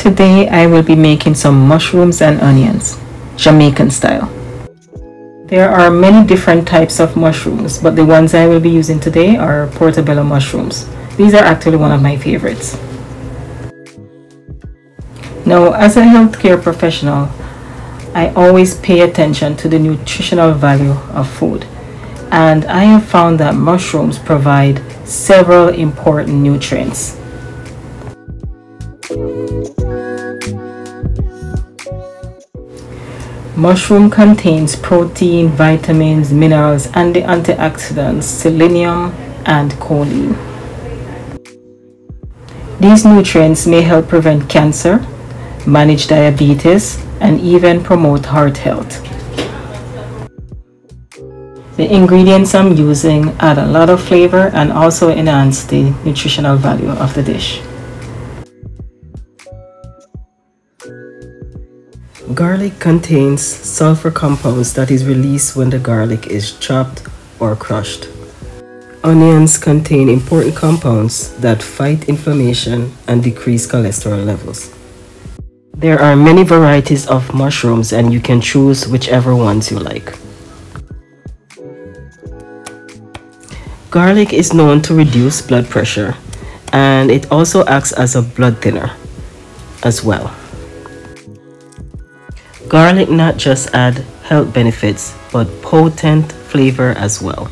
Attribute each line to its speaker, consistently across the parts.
Speaker 1: Today I will be making some mushrooms and onions, Jamaican style. There are many different types of mushrooms, but the ones I will be using today are portobello mushrooms. These are actually one of my favorites. Now, as a healthcare professional, I always pay attention to the nutritional value of food, and I have found that mushrooms provide several important nutrients. Mushroom contains protein, vitamins, minerals, and the antioxidants selenium and choline. These nutrients may help prevent cancer, manage diabetes, and even promote heart health. The ingredients I'm using add a lot of flavor and also enhance the nutritional value of the dish. Garlic contains sulfur compounds that is released when the garlic is chopped or crushed. Onions contain important compounds that fight inflammation and decrease cholesterol levels. There are many varieties of mushrooms and you can choose whichever ones you like. Garlic is known to reduce blood pressure, and it also acts as a blood thinner as well. Garlic not just add health benefits, but potent flavor as well.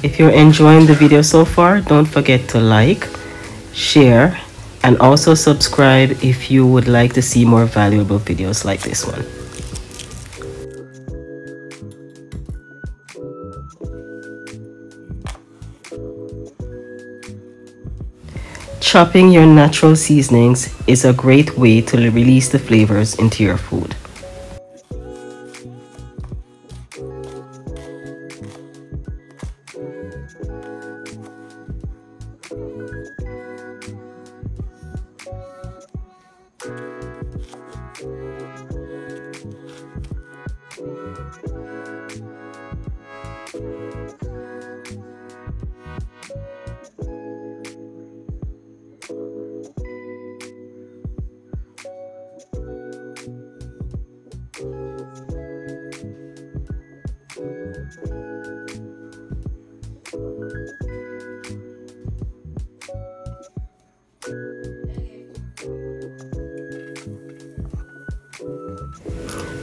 Speaker 1: If you're enjoying the video so far, don't forget to like, share, and also subscribe if you would like to see more valuable videos like this one. Chopping your natural seasonings is a great way to release the flavors into your food.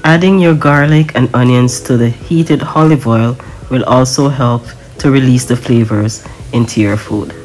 Speaker 1: Adding your garlic and onions to the heated olive oil will also help to release the flavors into your food.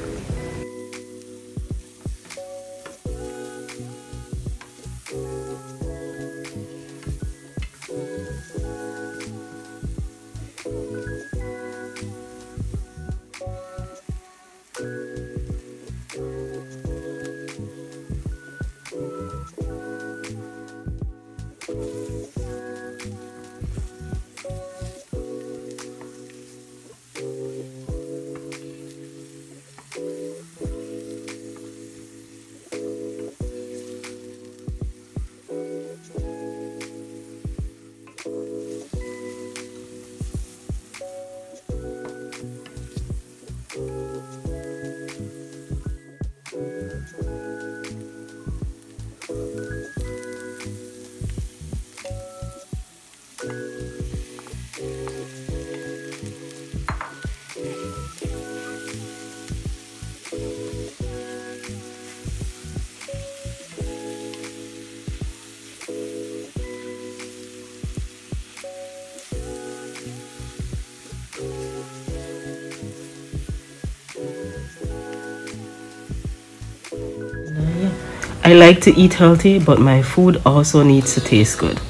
Speaker 1: I like to eat healthy, but my food also needs to taste good.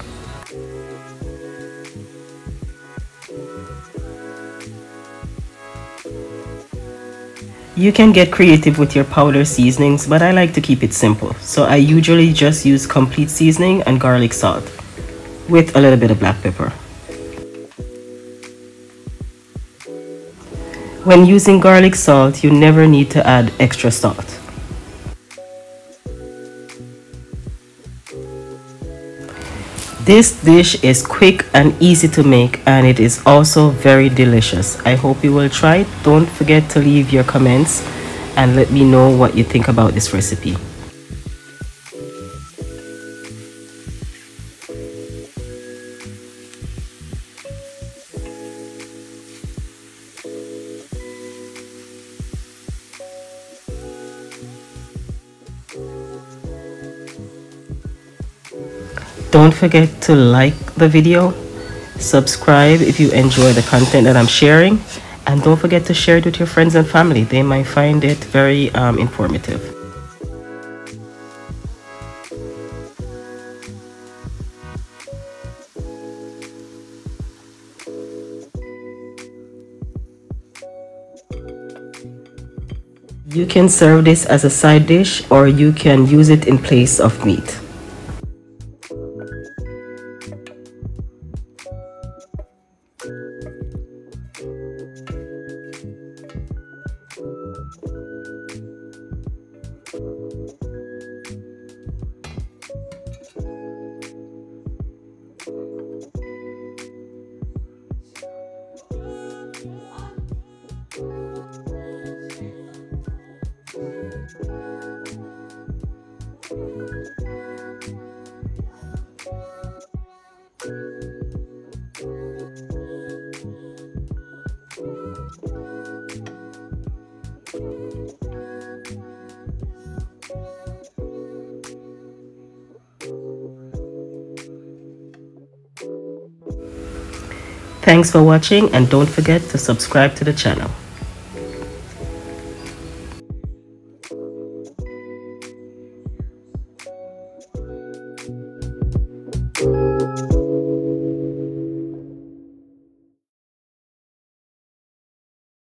Speaker 1: You can get creative with your powder seasonings, but I like to keep it simple. So I usually just use complete seasoning and garlic salt with a little bit of black pepper. When using garlic salt, you never need to add extra salt. This dish is quick and easy to make, and it is also very delicious. I hope you will try it. Don't forget to leave your comments and let me know what you think about this recipe. Don't forget to like the video, subscribe if you enjoy the content that I'm sharing, and don't forget to share it with your friends and family. They might find it very informative. You can serve this as a side dish, or you can use it in place of meat. Thanks for watching, and don't forget to subscribe to the channel.